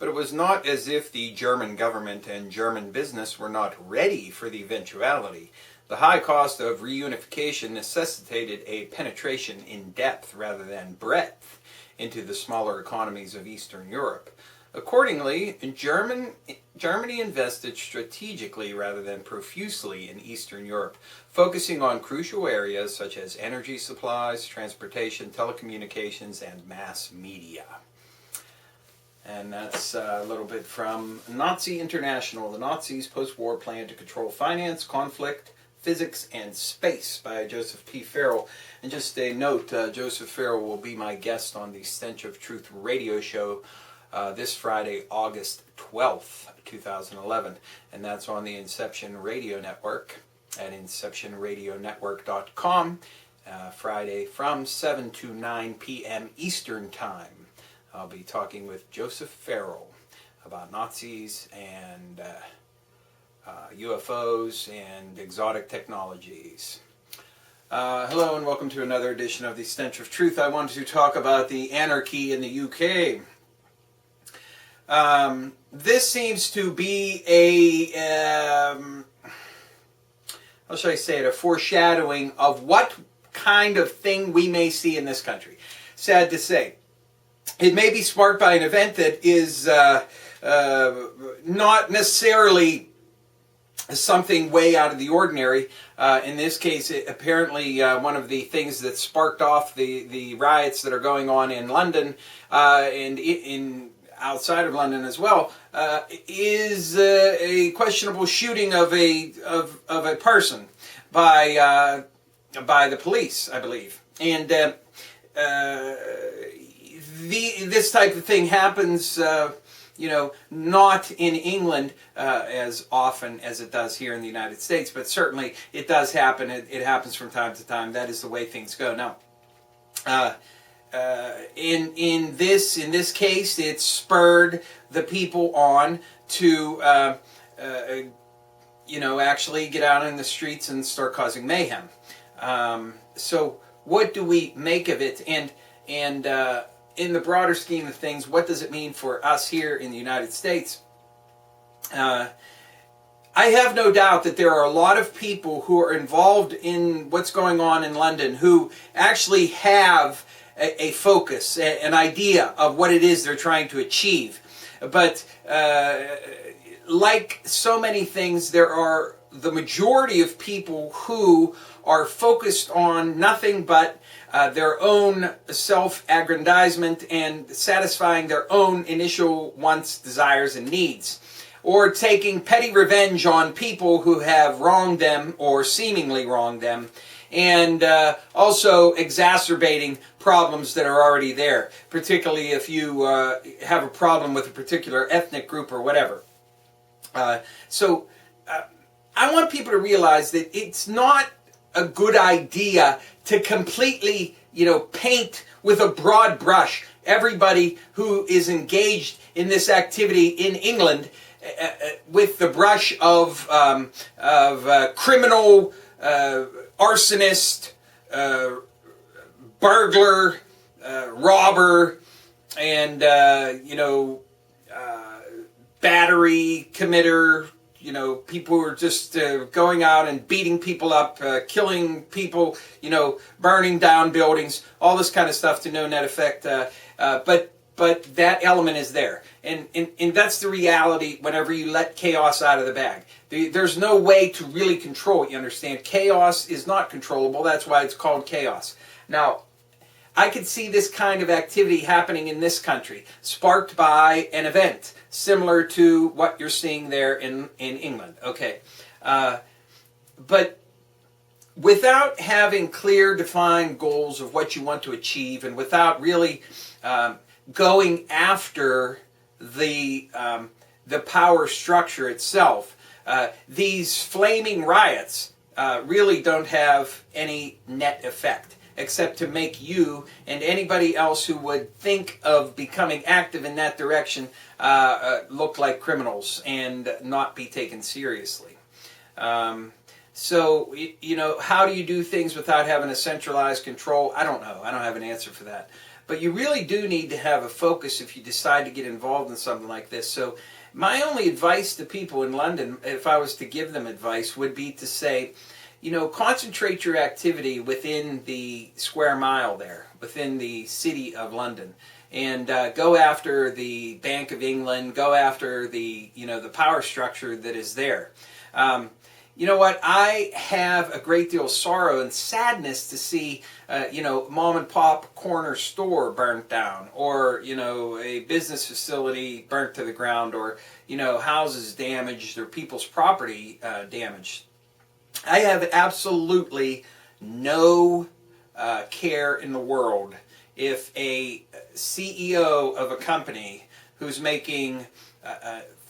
but it was not as if the German government and German business were not ready for the eventuality. The high cost of reunification necessitated a penetration in depth rather than breadth into the smaller economies of Eastern Europe. Accordingly, Germany invested strategically rather than profusely in Eastern Europe, focusing on crucial areas such as energy supplies, transportation, telecommunications, and mass media. And that's a little bit from Nazi International, the Nazis' post-war plan to control finance, conflict, physics, and space by Joseph P. Farrell. And just a note, Joseph Farrell will be my guest on the Stench of Truth radio show this Friday, August 12th, 2011. And that's on the Inception Radio Network at inceptionradionetwork.com, Friday from 7 to 9 p.m. Eastern Time. I'll be talking with Joseph Farrell about Nazis and UFOs and exotic technologies. Hello and welcome to another edition of the Stench of Truth. I wanted to talk about the anarchy in the UK. This seems to be how shall I say it, a foreshadowing of what kind of thing we may see in this country. Sad to say. It may be sparked by an event that is not necessarily something way out of the ordinary. In this case, apparently one of the things that sparked off the riots that are going on in London and in outside of London as well is a questionable shooting of a person by the police, I believe. And this type of thing happens, not in England as often as it does here in the United States, but certainly it does happen. It happens from time to time. That is the way things go. Now, in this case, it spurred the people on to actually get out in the streets and start causing mayhem. So what do we make of it? And in the broader scheme of things, what does it mean for us here in the United States? I have no doubt that there are a lot of people who are involved in what's going on in London who actually have a focus, an idea of what it is they're trying to achieve. But like so many things, there are the majority of people who are focused on nothing but their own self-aggrandizement and satisfying their own initial wants, desires, and needs, or taking petty revenge on people who have wronged them or seemingly wronged them, and also exacerbating problems that are already there, particularly if you have a problem with a particular ethnic group or whatever. So I want people to realize that it's not a good idea to completely, paint with a broad brush everybody who is engaged in this activity in England with the brush of criminal, arsonist, burglar, robber, and battery committer. People who are just going out and beating people up, killing people, burning down buildings, all this kind of stuff to no net effect. But that element is there. And that's the reality whenever you let chaos out of the bag. There's no way to really control it, you understand? Chaos is not controllable. That's why it's called chaos. Now, I could see this kind of activity happening in this country, sparked by an event similar to what you're seeing there in England. Okay. But without having clear, defined goals of what you want to achieve, and without really going after the power structure itself, these flaming riots really don't have any net effect, except to make you and anybody else who would think of becoming active in that direction look like criminals and not be taken seriously. So, how do you do things without having a centralized control? I don't know. I don't have an answer for that. But you really do need to have a focus if you decide to get involved in something like this. So my only advice to people in London, if I was to give them advice, would be to say, concentrate your activity within the square mile there, within the city of London. And go after the Bank of England, go after the power structure that is there. You know what? I have a great deal of sorrow and sadness to see, mom and pop corner store burnt down, or, a business facility burnt to the ground, or, houses damaged, or people's property damaged. I have absolutely no care in the world if a CEO of a company who's making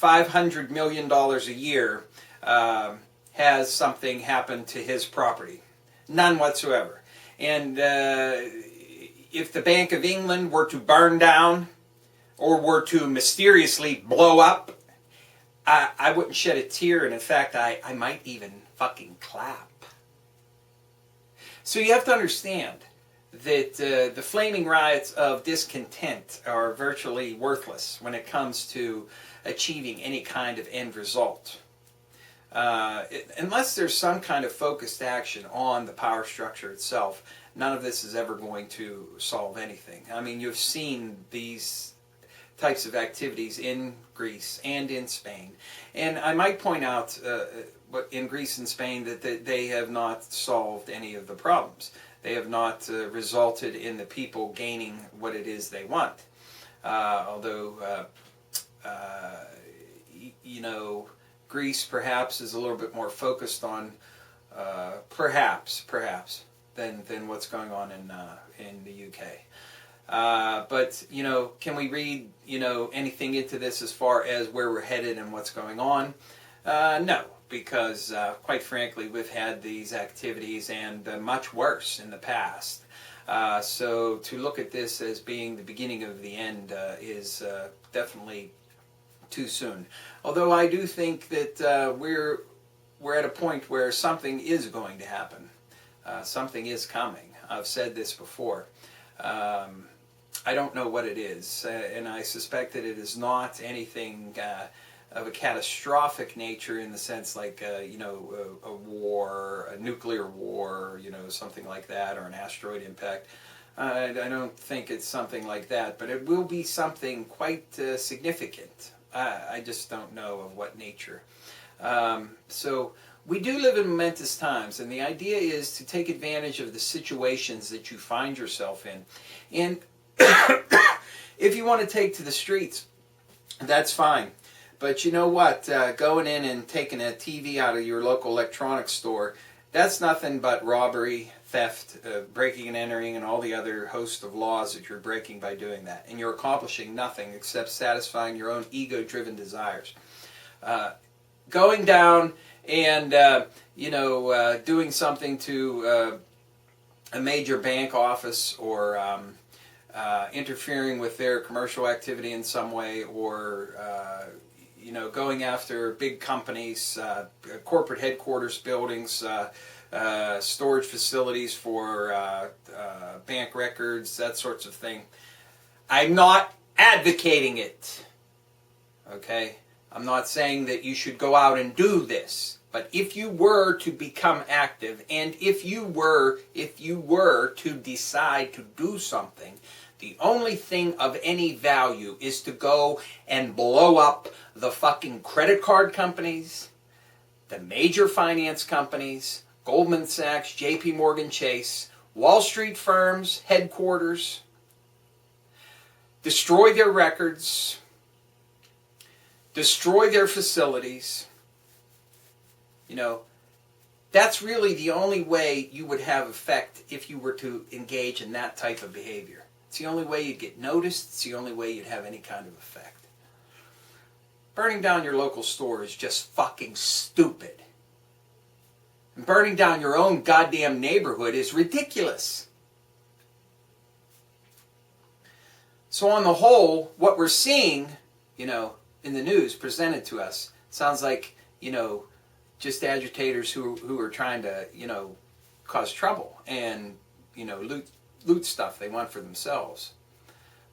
$500 million a year has something happen to his property. None whatsoever. And if the Bank of England were to burn down or were to mysteriously blow up, I wouldn't shed a tear, and in fact, I might even fucking clap. So you have to understand that the flaming riots of discontent are virtually worthless when it comes to achieving any kind of end result. Unless there's some kind of focused action on the power structure itself, none of this is ever going to solve anything. I mean, you've seen these types of activities in Greece and in Spain. And I might point out in Greece and Spain that they have not solved any of the problems. They have not resulted in the people gaining what it is they want. Although, Greece perhaps is a little bit more focused on perhaps than what's going on in the UK. But can we read anything into this as far as where we're headed and what's going on? No, because quite frankly, we've had these activities and much worse in the past. So to look at this as being the beginning of the end is definitely too soon. Although I do think that we're at a point where something is going to happen. Something is coming. I've said this before. I don't know what it is, and I suspect that it is not anything of a catastrophic nature in the sense like a war, a nuclear war, something like that, or an asteroid impact. I don't think it's something like that, but it will be something quite significant. I just don't know of what nature. So we do live in momentous times, and the idea is to take advantage of the situations that you find yourself in. And if you want to take to the streets, that's fine. But you know what? Going in and taking a TV out of your local electronics store, that's nothing but robbery, theft, breaking and entering, and all the other host of laws that you're breaking by doing that. And you're accomplishing nothing except satisfying your own ego-driven desires. Going down and, doing something to a major bank office, or interfering with their commercial activity in some way, or going after big companies, corporate headquarters buildings, storage facilities for bank records, that sorts of thing. I'm not advocating it. Okay? I'm not saying that you should go out and do this. But if you were to become active, and if you were to decide to do something, the only thing of any value is to go and blow up the fucking credit card companies, the major finance companies, Goldman Sachs, JP Morgan Chase, Wall Street firms, headquarters, destroy their records, destroy their facilities. That's really the only way you would have effect if you were to engage in that type of behavior. It's the only way you'd get noticed. It's the only way you'd have any kind of effect. Burning down your local store is just fucking stupid. And burning down your own goddamn neighborhood is ridiculous. So on the whole, what we're seeing, in the news presented to us, sounds like, just agitators who are trying to, cause trouble and, loot stuff they want for themselves.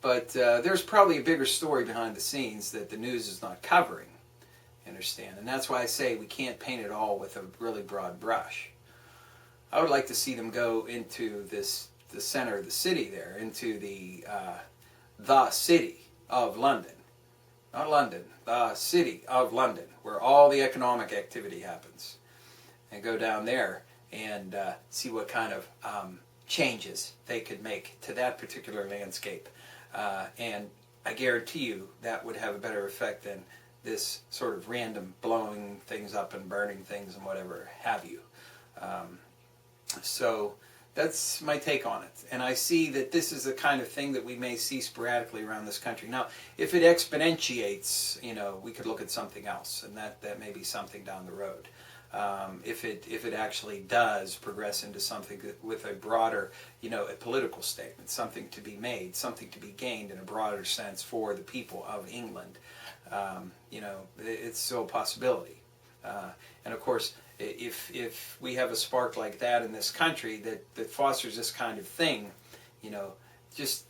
But there's probably a bigger story behind the scenes that the news is not covering. Understand? And that's why I say we can't paint it all with a really broad brush. I would like to see them go into the center of the city there, into the city of London. Not London, the city of London, where all the economic activity happens. And go down there and see what kind of changes they could make to that particular landscape. And I guarantee you that would have a better effect than this sort of random blowing things up and burning things and whatever have you. So that's my take on it. And I see that this is the kind of thing that we may see sporadically around this country. Now, if it exponentiates, we could look at something else, and that may be something down the road. If it actually does progress into something with a broader, a political statement, something to be made, something to be gained in a broader sense for the people of England, it's still a possibility. And of course, if we have a spark like that in this country that fosters this kind of thing, if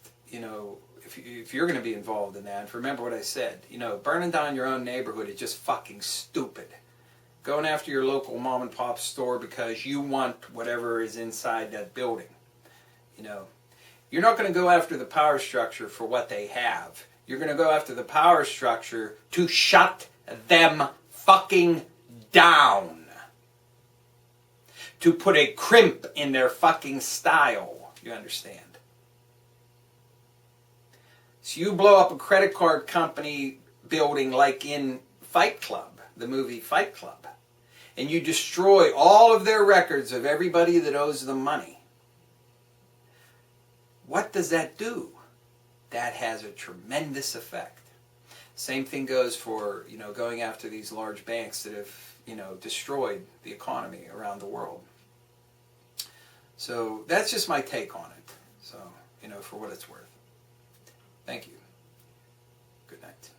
you're going to be involved in that, remember what I said, burning down your own neighborhood is just fucking stupid. Going after your local mom and pop store because you want whatever is inside that building. You're not going to go after the power structure for what they have. You're going to go after the power structure to shut them fucking down. To put a crimp in their fucking style. You understand? So you blow up a credit card company building like in Fight Club, the movie Fight Club, and you destroy all of their records of everybody that owes them money. What does that do? That has a tremendous effect. Same thing goes for, going after these large banks that have, destroyed the economy around the world. So that's just my take on it. So, for what it's worth. Thank you. Good night.